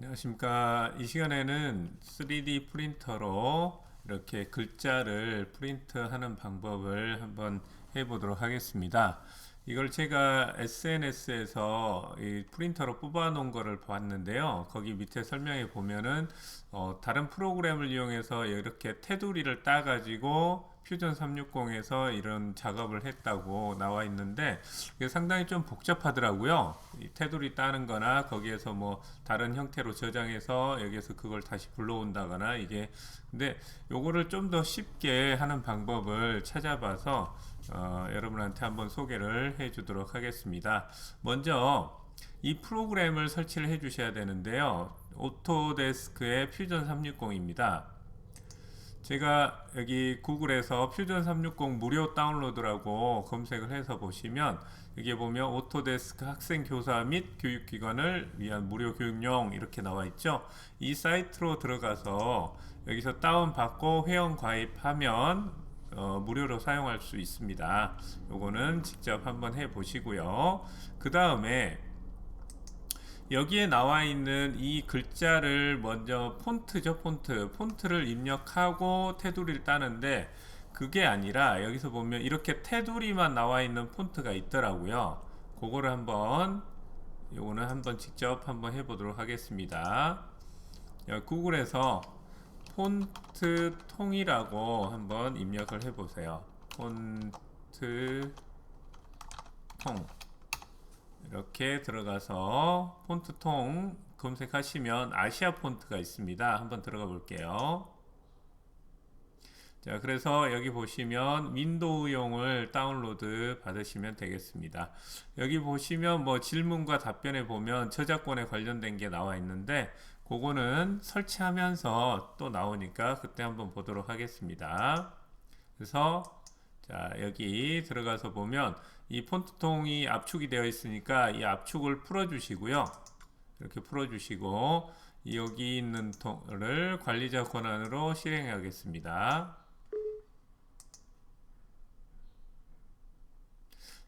안녕하십니까. 이 시간에는 3D 프린터로 이렇게 글자를 프린트하는 방법을 한번 해보도록 하겠습니다. 이걸 제가 SNS에서 이 프린터로 뽑아 놓은 거를 봤는데요. 거기 밑에 설명에 보면은 다른 프로그램을 이용해서 이렇게 테두리를 따 가지고 퓨전 360에서 이런 작업을 했다고 나와 있는데 이게 상당히 좀 복잡하더라고요. 이 테두리 따는 거나 거기에서 뭐 다른 형태로 저장해서 여기에서 그걸 다시 불러온다거나 이게 근데 요거를 좀 더 쉽게 하는 방법을 찾아봐서 여러분한테 한번 소개를 해 주도록 하겠습니다. 먼저 이 프로그램을 설치를 해 주셔야 되는데요. 오토데스크의 퓨전 360입니다. 제가 여기 구글에서 퓨전 360 무료 다운로드라고 검색을 해서 보시면 여기 보면 오토데스크 학생 교사 및 교육기관을 위한 무료 교육용 이렇게 나와 있죠. 이 사이트로 들어가서 여기서 다운받고 회원 가입하면 무료로 사용할 수 있습니다. 요거는 직접 한번 해 보시고요. 그 다음에 여기에 나와 있는 이 글자를 먼저 폰트죠, 폰트를 입력하고 테두리를 따는데 그게 아니라 여기서 보면 이렇게 테두리만 나와 있는 폰트가 있더라고요. 그거를 한번 요거는 한번 직접 한번 해보도록 하겠습니다. 구글에서 폰트 통이라고 한번 입력을 해보세요. 폰트 통 이렇게 들어가서 폰트통 검색하시면 아시아 폰트가 있습니다. 한번 들어가 볼게요. 자, 그래서 여기 보시면 윈도우용을 다운로드 받으시면 되겠습니다. 여기 보시면 뭐 질문과 답변에 보면 저작권에 관련된 게 나와 있는데 그거는 설치하면서 또 나오니까 그때 한번 보도록 하겠습니다. 그래서 자, 여기 들어가서 보면 이 폰트통이 압축이 되어 있으니까 이 압축을 풀어 주시고요. 이렇게 풀어 주시고 여기 있는 통을 관리자 권한으로 실행하겠습니다.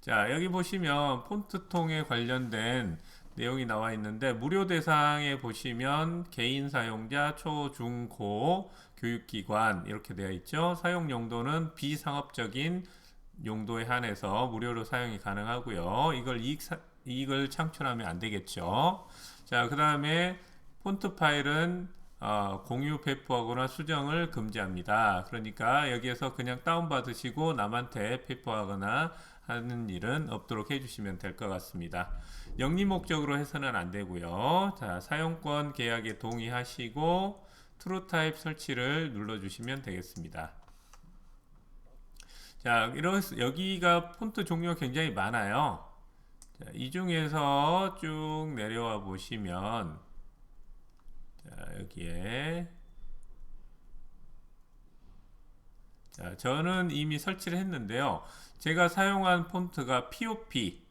자, 여기 보시면 폰트통에 관련된 내용이 나와 있는데 무료 대상에 보시면 개인 사용자, 초, 중, 고, 교육기관 이렇게 되어 있죠. 사용 용도는 비상업적인 용도에 한해서 무료로 사용이 가능하고요. 이익을 창출하면 안 되겠죠. 자, 그 다음에 폰트 파일은 공유 배포하거나 수정을 금지합니다. 그러니까 여기에서 그냥 다운받으시고 남한테 배포하거나 하는 일은 없도록 해주시면 될 것 같습니다. 영리 목적으로 해서는 안 되고요. 자, 사용권 계약에 동의하시고 트루 타입 설치를 눌러주시면 되겠습니다. 자, 여기가 폰트 종류가 굉장히 많아요. 자, 이 중에서 쭉 내려와 보시면 자, 여기에 자, 저는 이미 설치를 했는데요. 제가 사용한 폰트가 POP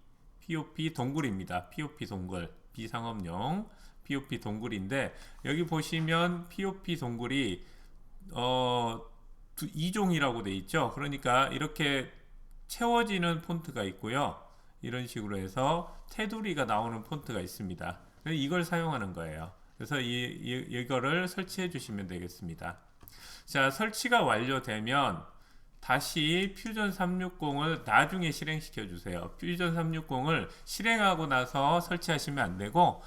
동굴입니다. POP 동굴, 비상업용 POP 동굴인데 여기 보시면 POP 동굴이 2종이라고 돼 있죠. 그러니까 이렇게 채워지는 폰트가 있고요. 이런 식으로 해서 테두리가 나오는 폰트가 있습니다. 이걸 사용하는 거예요. 그래서 이거를 설치해 주시면 되겠습니다. 자, 설치가 완료되면 다시 퓨전 360을 나중에 실행시켜 주세요. 퓨전 360을 실행하고 나서 설치하시면 안 되고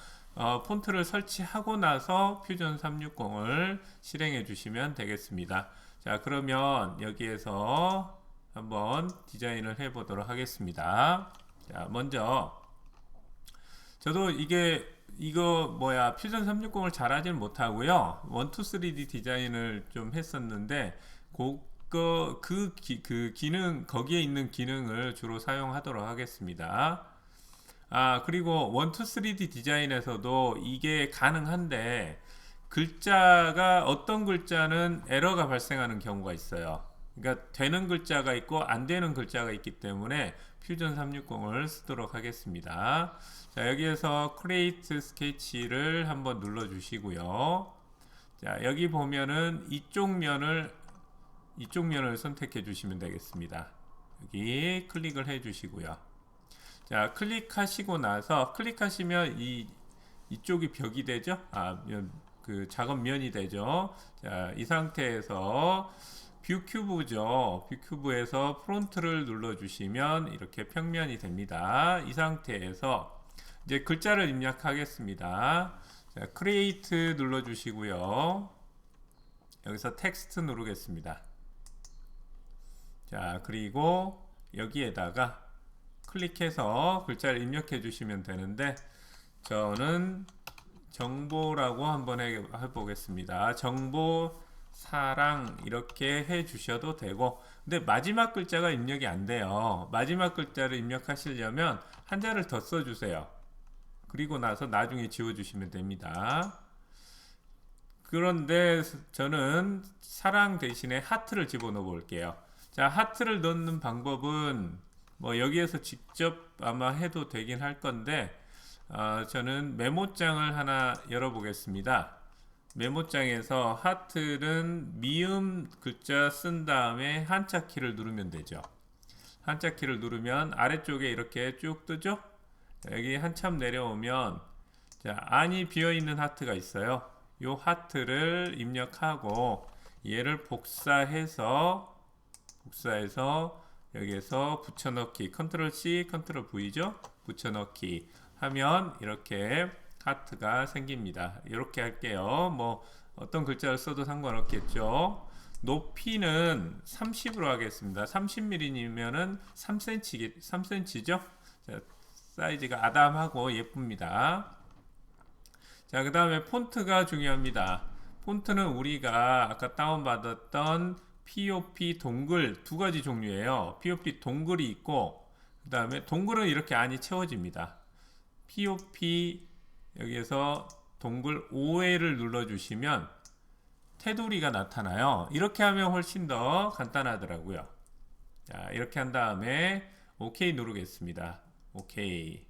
폰트를 설치하고 나서 퓨전 360을 실행해 주시면 되겠습니다. 자, 그러면 여기에서 한번 디자인을 해 보도록 하겠습니다. 자, 먼저 저도 이거 퓨전 360을 잘 하지는 못하고요. 1, 2, 3D 디자인을 좀 했었는데 그 기능 거기에 있는 기능을 주로 사용하도록 하겠습니다. 그리고 1, 2, 3D 디자인에서도 이게 가능한데 어떤 글자는 에러가 발생하는 경우가 있어요. 그러니까 되는 글자가 있고 안 되는 글자가 있기 때문에 퓨전 360을 쓰도록 하겠습니다. 자, 여기에서 크리에이트 스케치를 한번 눌러 주시고요. 자, 여기 보면은 이쪽 면을 선택해 주시면 되겠습니다. 여기 클릭을 해 주시고요. 자, 클릭하시고 나서 클릭하시면 이 이쪽이 벽이 되죠. 그 작업면이 되죠. 자, 이 상태에서 뷰 큐브죠. 뷰 큐브에서 프론트를 눌러주시면 이렇게 평면이 됩니다. 이 상태에서 이제 글자를 입력하겠습니다. 자, 크리에이트 눌러주시고요. 여기서 텍스트 누르겠습니다. 자, 그리고 여기에다가 클릭해서 글자를 입력해 주시면 되는데, 저는 정보라고 한번 해보겠습니다. 정보, 사랑 이렇게 해 주셔도 되고, 근데 마지막 글자가 입력이 안 돼요. 마지막 글자를 입력하시려면 한자를 더 써주세요. 그리고 나서 나중에 지워주시면 됩니다. 그런데 저는 사랑 대신에 하트를 집어넣어 볼게요. 자, 하트를 넣는 방법은 뭐 여기에서 직접 아마 해도 되긴 할 건데, 저는 메모장을 하나 열어보겠습니다. 메모장에서 하트는 미음 글자 쓴 다음에 한자 키를 누르면 되죠. 한자 키를 누르면 아래쪽에 이렇게 쭉 뜨죠. 여기 한참 내려오면, 자, 안이 비어있는 하트가 있어요. 이 하트를 입력하고 얘를 복사해서 여기에서 붙여넣기, 컨트롤 C, 컨트롤 V죠. 붙여넣기 하면 이렇게 하트가 생깁니다. 이렇게 할게요. 뭐 어떤 글자를 써도 상관없겠죠. 높이는 30으로 하겠습니다. 30mm면은 3cm죠. 자, 사이즈가 아담하고 예쁩니다. 자, 그 다음에 폰트가 중요합니다. 폰트는 우리가 아까 다운받았던 POP 동글 두 가지 종류예요. POP 동글이 있고, 그 다음에 동글은 이렇게 안이 채워집니다. POP 여기에서 동글 5회를 눌러주시면 테두리가 나타나요. 이렇게 하면 훨씬 더 간단하더라고요. 자, 이렇게 한 다음에 OK 누르겠습니다. OK.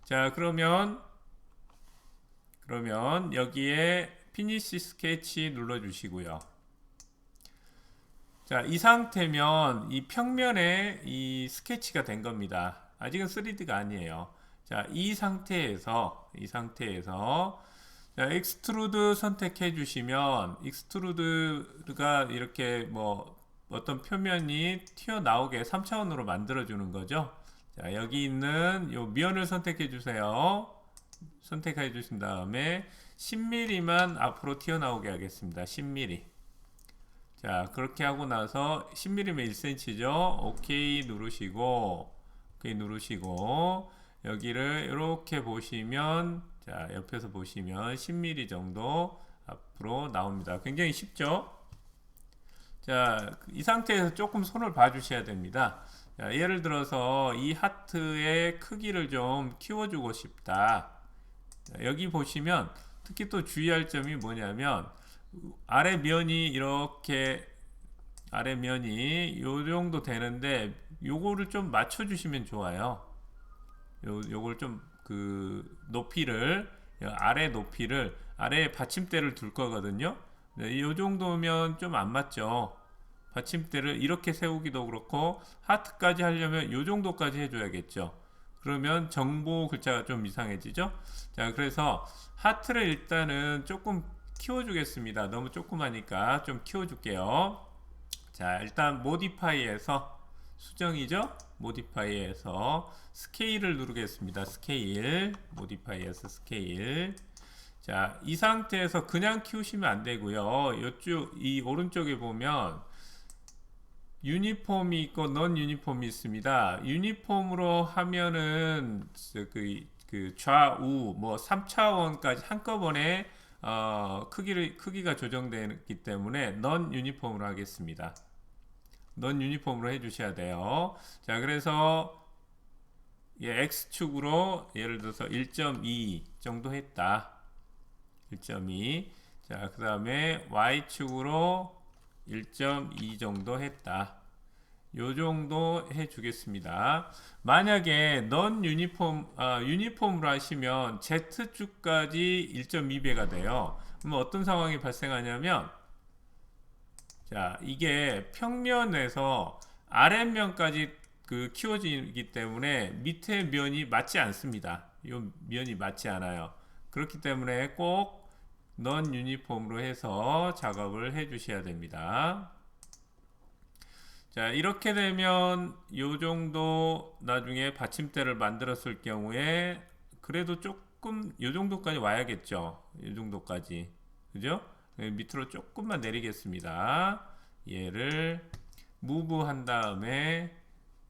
자, 그러면 여기에 피니시 스케치 눌러주시고요. 자, 이 상태면 이 평면에 이 스케치가 된 겁니다. 아직은 3D가 아니에요. 자, 이 상태에서 자, 익스트루드 선택해 주시면 익스트루드가 이렇게 뭐 어떤 표면이 튀어나오게 3차원으로 만들어 주는 거죠. 자, 여기 있는 요 면을 선택해 주세요. 선택해 주신 다음에 10mm만 앞으로 튀어나오게 하겠습니다. 10mm. 자, 그렇게 하고 나서 10mm면 1cm죠. OK 누르시고 여기를 이렇게 보시면, 자, 옆에서 보시면 10mm 정도 앞으로 나옵니다. 굉장히 쉽죠? 자, 이 상태에서 조금 손을 봐주셔야 됩니다. 자, 예를 들어서 이 하트의 크기를 좀 키워주고 싶다. 자, 여기 보시면 특히 또 주의할 점이 뭐냐면, 아래면이 이렇게 아래면이 요 정도 되는데 요거를 좀 맞춰 주시면 좋아요. 요걸 좀 그 높이를, 아래 높이를, 아래에 받침대를 둘 거거든요. 네, 요 정도면 좀 안 맞죠. 받침대를 이렇게 세우기도 그렇고, 하트까지 하려면 요 정도까지 해줘야겠죠. 그러면 정보 글자가 좀 이상해지죠. 자, 그래서 하트를 일단은 조금 키워주겠습니다. 너무 조그마니까 좀 키워줄게요. 자, 일단 모디파이에서, 수정이죠? 모디파이에서 스케일을 누르겠습니다. 스케일, 모디파이에서 스케일. 자, 이 상태에서 그냥 키우시면 안 되고요. 이쪽 이 오른쪽에 보면 유니폼이 있고 넌 유니폼이 있습니다. 유니폼으로 하면은 그 좌우 뭐 3차원까지 한꺼번에 크기가 조정되기 때문에 넌 유니폼으로 하겠습니다. 넌 유니폼으로 해주셔야 돼요. 자, 그래서 X축으로 예를 들어서 1.2 정도 했다. 1.2. 자, 그 다음에 Y축으로 1.2 정도 했다. 요 정도 해주겠습니다. 만약에 넌 유니폼으로 하시면 Z축까지 1.2배가 돼요. 그럼 어떤 상황이 발생하냐면, 자, 이게 평면에서 아랫면까지 키워지기 때문에 밑에 면이 맞지 않습니다. 요 면이 맞지 않아요. 그렇기 때문에 꼭 넌 유니폼으로 해서 작업을 해 주셔야 됩니다. 자, 이렇게 되면 요 정도 나중에 받침대를 만들었을 경우에 그래도 조금 요 정도까지 와야겠죠. 요 정도까지. 그죠? 밑으로 조금만 내리겠습니다. 얘를 무브 한 다음에,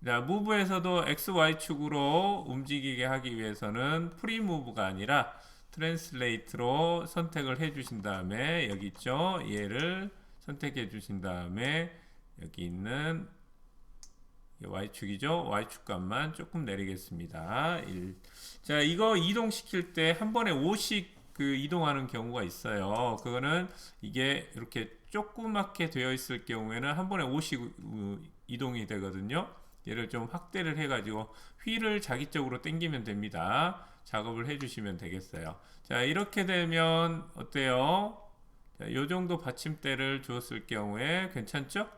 자, 무브에서도 XY축으로 움직이게 하기 위해서는 프리무브가 아니라 트랜슬레이트로 선택을 해 주신 다음에 여기 있죠. 얘를 선택해 주신 다음에 여기 있는 Y축이죠. Y축 값만 조금 내리겠습니다. 1. 자, 이거 이동시킬 때 한 번에 5씩 그 이동하는 경우가 있어요. 그거는 이게 이렇게 조그맣게 되어 있을 경우에는 한 번에 5씩 이동이 되거든요. 얘를 좀 확대를 해가지고 휠을 자기적으로 당기면 됩니다. 작업을 해주시면 되겠어요. 자, 이렇게 되면 어때요? 자, 요 정도 받침대를 주었을 경우에 괜찮죠?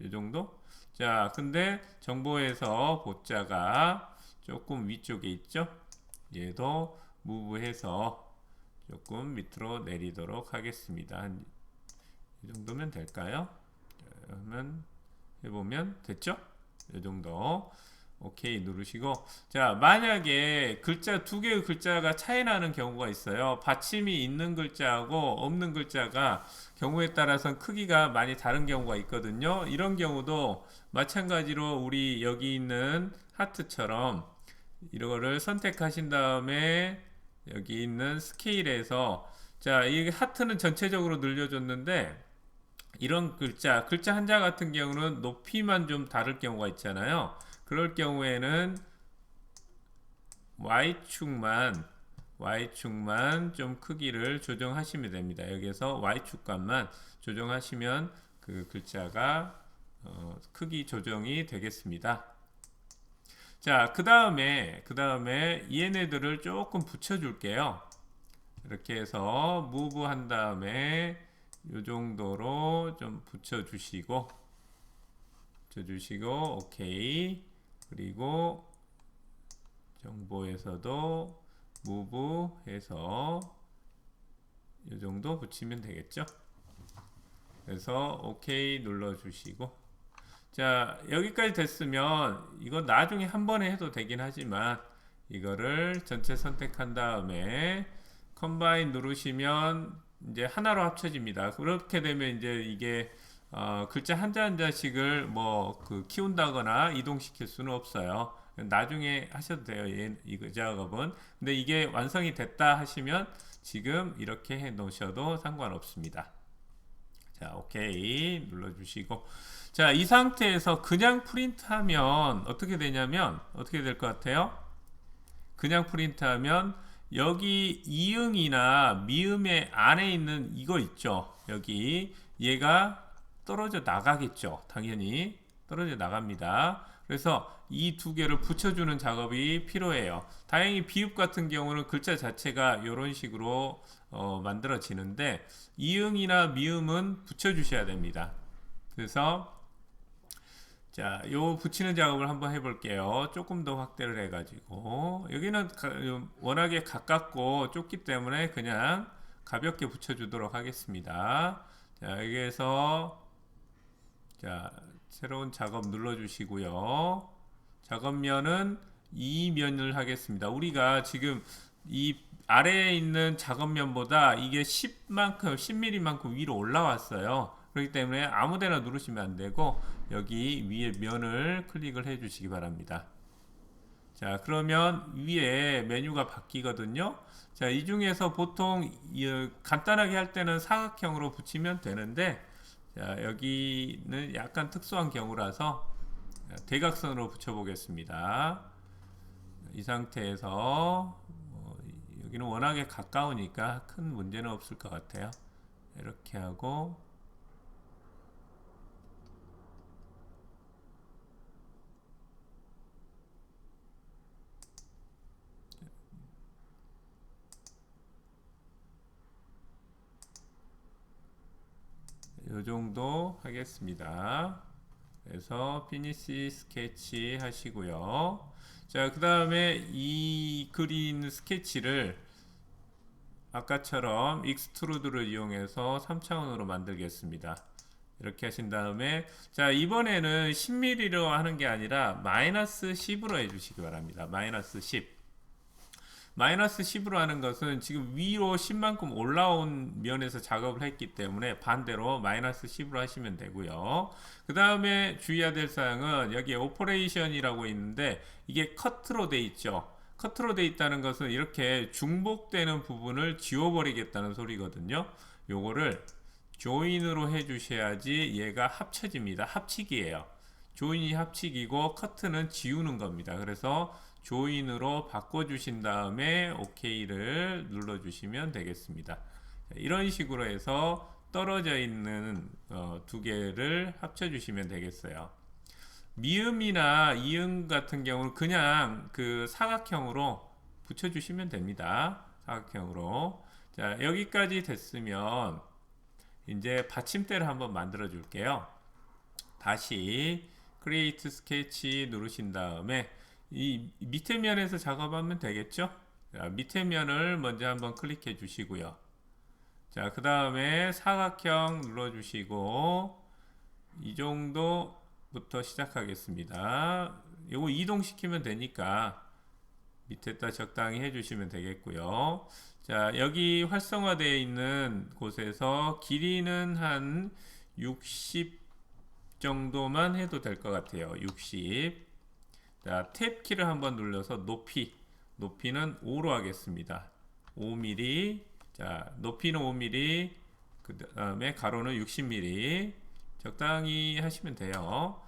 이 정도? 자, 근데 정보에서 보자가 조금 위쪽에 있죠? 얘도 무브해서 조금 밑으로 내리도록 하겠습니다. 한 이 정도면 될까요? 자, 그러면 해보면 됐죠? 이 정도. 오케이 누르시고, 자, 만약에 글자 두 개의 글자가 차이 나는 경우가 있어요. 받침이 있는 글자하고 없는 글자가 경우에 따라서 크기가 많이 다른 경우가 있거든요. 이런 경우도 마찬가지로 우리 여기 있는 하트처럼 이거를 선택하신 다음에 여기 있는 스케일에서, 자, 이 하트는 전체적으로 늘려줬는데 이런 글자 한자 같은 경우는 높이만 좀 다를 경우가 있잖아요. 그럴 경우에는 Y축만 좀 크기를 조정하시면 됩니다. 여기서 Y축 값만 조정하시면 그 글자가 크기 조정이 되겠습니다. 자, 그 다음에 얘네들을 조금 붙여줄게요. 이렇게 해서 무브 한 다음에 요 정도로 좀 붙여주시고 오케이. 그리고 정보에서도 무브 해서 이 정도 붙이면 되겠죠. 그래서 오케이 눌러주시고, 자, 여기까지 됐으면 이거 나중에 한 번에 해도 되긴 하지만 이거를 전체 선택한 다음에 컴바인 누르시면 이제 하나로 합쳐집니다. 그렇게 되면 이제 이게 글자 한자씩을 뭐 키운다거나 이동시킬 수는 없어요. 나중에 하셔도 돼요. 이 작업은. 근데 이게 완성이 됐다 하시면 지금 이렇게 해 놓으셔도 상관없습니다. 자, 오케이 눌러주시고, 자, 이 상태에서 그냥 프린트하면 어떻게 되냐면 어떻게 될 것 같아요? 그냥 프린트하면 여기 이응이나 미음의 안에 있는 이거 있죠. 여기 얘가 떨어져 나가겠죠. 당연히 떨어져 나갑니다. 그래서 이 두 개를 붙여주는 작업이 필요해요. 다행히 비읍 같은 경우는 글자 자체가 이런 식으로 만들어지는데 이응이나 미음은 붙여주셔야 됩니다. 그래서 자, 요 붙이는 작업을 한번 해볼게요. 조금 더 확대를 해가지고 여기는 워낙에 가깝고 좁기 때문에 그냥 가볍게 붙여주도록 하겠습니다. 자, 여기에서 자, 새로운 작업 눌러주시고요. 작업면은 이 면을 하겠습니다. 우리가 지금 이 아래에 있는 작업면보다 이게 10mm만큼 위로 올라왔어요. 그렇기 때문에 아무데나 누르시면 안 되고 여기 위에 면을 클릭을 해 주시기 바랍니다. 자, 그러면 위에 메뉴가 바뀌거든요. 자, 이 중에서 보통 간단하게 할 때는 사각형으로 붙이면 되는데, 자, 여기는 약간 특수한 경우라서 대각선으로 붙여 보겠습니다. 이 상태에서 여기는 워낙에 가까우니까 큰 문제는 없을 것 같아요. 이렇게 하고 이 정도 하겠습니다. 그래서 피니시 스케치 하시고요. 자, 그 다음에 이 그린 스케치를 아까처럼 익스트루드를 이용해서 3차원으로 만들겠습니다. 이렇게 하신 다음에 자 이번에는 10mm로 하는 게 아니라 마이너스 10으로 해주시기 바랍니다. 마이너스 10. 마이너스 10으로 하는 것은 지금 위로 10만큼 올라온 면에서 작업을 했기 때문에 반대로 마이너스 10으로 하시면 되고요. 그 다음에 주의해야 될 사항은 여기에 오퍼레이션이라고 있는데 이게 커트로 돼 있죠. 커트로 돼 있다는 것은 이렇게 중복되는 부분을 지워버리겠다는 소리거든요. 요거를 조인으로 해주셔야지 얘가 합쳐집니다. 합치기예요. 조인이 합치기고 커트는 지우는 겁니다. 그래서 조인으로 바꿔주신 다음에 OK를 눌러주시면 되겠습니다. 이런 식으로 해서 떨어져 있는 두 개를 합쳐주시면 되겠어요. 미음이나 이음 같은 경우는 그냥 그 사각형으로 붙여주시면 됩니다. 사각형으로. 자, 여기까지 됐으면 이제 받침대를 한번 만들어 줄게요. 다시 크리에이트 스케치 누르신 다음에 이 밑에 면에서 작업하면 되겠죠? 자, 밑에 면을 먼저 한번 클릭해 주시고요. 자, 그 다음에 사각형 눌러 주시고 이 정도부터 시작하겠습니다. 이거 이동시키면 되니까 밑에다 적당히 해주시면 되겠고요. 자, 여기 활성화되어 있는 곳에서 길이는 한 60 정도만 해도 될 것 같아요. 60. 자, 탭 키를 한번 눌러서 높이는 5로 하겠습니다. 5mm. 자, 높이는 5mm. 그 다음에 가로는 60mm. 적당히 하시면 돼요.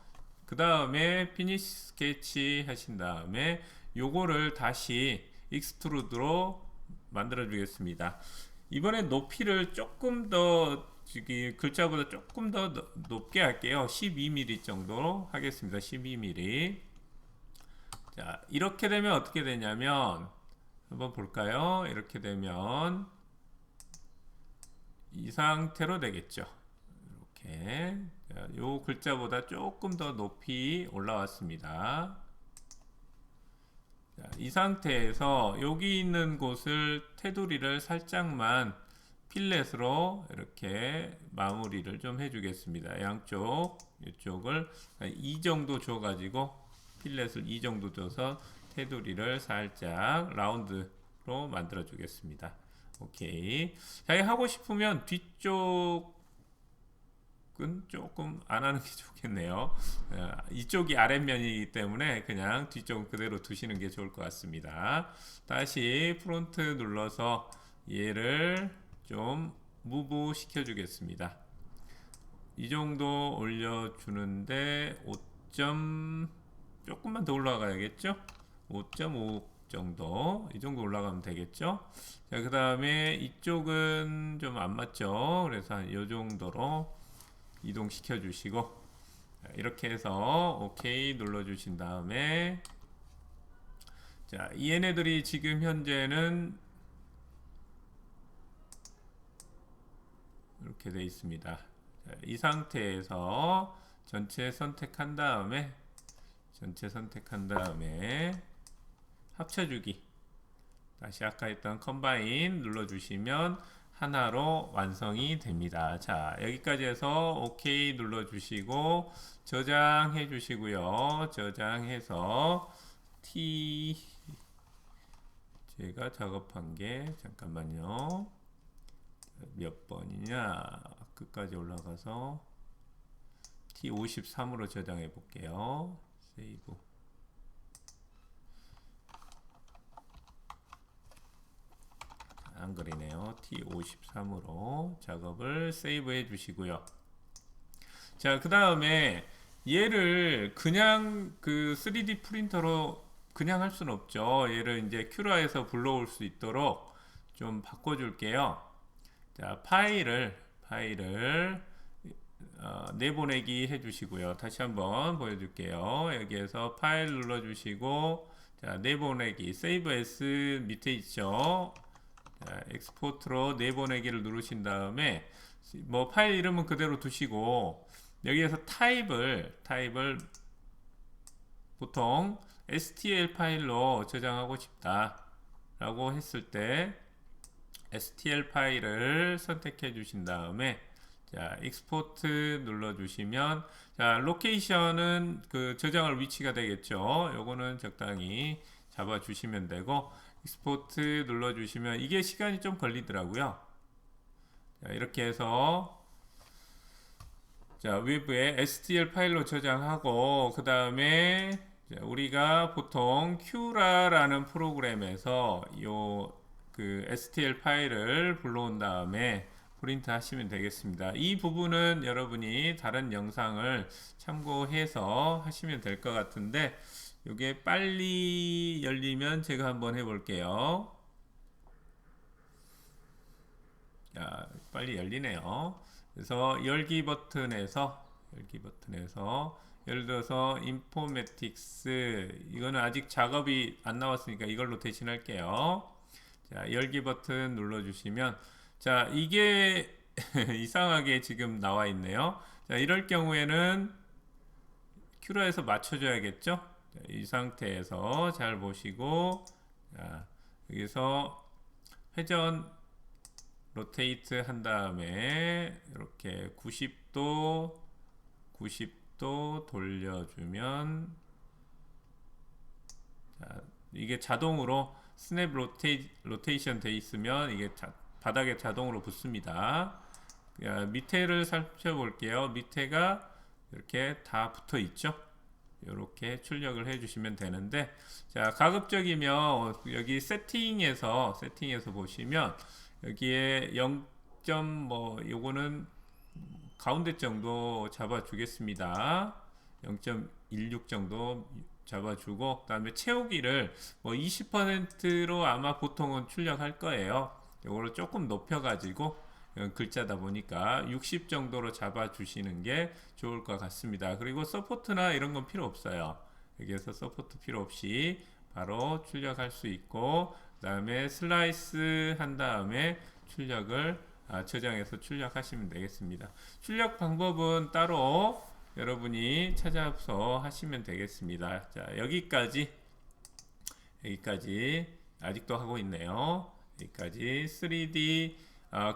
그 다음에 피니시 스케치 하신 다음에 요거를 다시 익스트루드로 만들어 주겠습니다. 이번에 높이를 조금 더 글자보다 조금 더 높게 할게요. 12mm 정도로 하겠습니다. 12mm. 자, 이렇게 되면 어떻게 되냐면 한번 볼까요? 이렇게 되면 이 상태로 되겠죠. 이렇게 요 글자보다 조금 더 높이 올라왔습니다. 자, 이 상태에서 여기 있는 곳을 테두리를 살짝만 필렛으로 이렇게 마무리를 좀 해주겠습니다. 양쪽 이쪽을 이 정도 줘가지고 필렛을 이 정도 줘서 테두리를 살짝 라운드로 만들어 주겠습니다. 오케이. 자, 하고 싶으면 뒤쪽은 조금 안 하는 게 좋겠네요. 이쪽이 아랫면이기 때문에 그냥 뒤쪽 그대로 두시는 게 좋을 것 같습니다. 다시 프론트 눌러서 얘를 좀 무브 시켜 주겠습니다. 이 정도 올려주는데 5. 조금만 더 올라가야겠죠? 5.5 정도 이 정도 올라가면 되겠죠? 자, 그 다음에 이쪽은 좀 안 맞죠? 그래서 한 이 정도로 이동시켜 주시고 이렇게 해서 OK 눌러 주신 다음에 자, 얘네들이 지금 현재는 이렇게 되어 있습니다. 자, 이 상태에서 전체 선택한 다음에 합쳐주기 다시 아까 했던 컴바인 눌러주시면 하나로 완성이 됩니다. 자, 여기까지 해서 OK 눌러주시고 저장해 주시고요. 저장해서 제가 작업한 게 잠깐만요. 몇 번이냐 끝까지 올라가서 T53으로 저장해 볼게요. 세이브. 안 그리네요. T53으로 작업을 세이브해 주시고요. 자, 그 다음에 얘를 그냥 그 3D 프린터로 그냥 할 수는 없죠. 얘를 이제 큐라에서 불러올 수 있도록 좀 바꿔줄게요. 자, 파일을 내보내기 해주시고요. 다시 한번 보여줄게요. 여기에서 파일 눌러주시고, 자, 내보내기, Save as 밑에 있죠. 자, 엑스포트로 내보내기를 누르신 다음에, 뭐 파일 이름은 그대로 두시고, 여기에서 타입을 보통 STL 파일로 저장하고 싶다 라고 했을 때, STL 파일을 선택해 주신 다음에 자, 익스포트 눌러 주시면 자, 로케이션은 그 저장할 위치가 되겠죠. 요거는 적당히 잡아 주시면 되고 익스포트 눌러 주시면 이게 시간이 좀 걸리더라고요. 자, 이렇게 해서 자, 외부에 STL 파일로 저장하고 그 다음에 우리가 보통 Q라라는 프로그램에서 요 그 STL 파일을 불러온 다음에 프린트 하시면 되겠습니다. 이 부분은 여러분이 다른 영상을 참고해서 하시면 될 것 같은데 이게 빨리 열리면 제가 한번 해볼게요. 자, 빨리 열리네요. 그래서 열기 버튼에서 예를 들어서 인포메틱스 이거는 아직 작업이 안 나왔으니까 이걸로 대신할게요. 자, 열기 버튼 눌러 주시면 자, 이게 이상하게 지금 나와 있네요. 자, 이럴 경우에는 큐라에서 맞춰줘야겠죠. 자, 이 상태에서 잘 보시고 자, 여기서 회전 로테이트 한 다음에 이렇게 90도 돌려주면 자, 이게 자동으로 스냅 로테이션 돼 있으면 이게 바닥에 자동으로 붙습니다. 밑에를 살펴볼게요. 밑에가 이렇게 다 붙어 있죠. 이렇게 출력을 해주시면 되는데, 자, 가급적이면 여기 세팅에서 보시면 여기에 0. 뭐 요거는 가운데 정도 잡아주겠습니다. 0.16 정도 잡아주고 그다음에 채우기를 뭐 20%로 아마 보통은 출력할 거예요. 이거를 조금 높여가지고 글자다 보니까 60 정도로 잡아주시는 게 좋을 것 같습니다. 그리고 서포트나 이런 건 필요 없어요. 여기에서 서포트 필요 없이 바로 출력할 수 있고 그 다음에 슬라이스 한 다음에 출력을 저장해서 출력하시면 되겠습니다. 출력 방법은 따로 여러분이 찾아서 하시면 되겠습니다. 자, 여기까지 아직도 하고 있네요. 여기까지 3D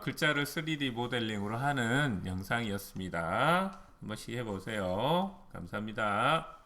글자를 3D 모델링으로 하는 영상이었습니다. 한 번씩 해보세요. 감사합니다.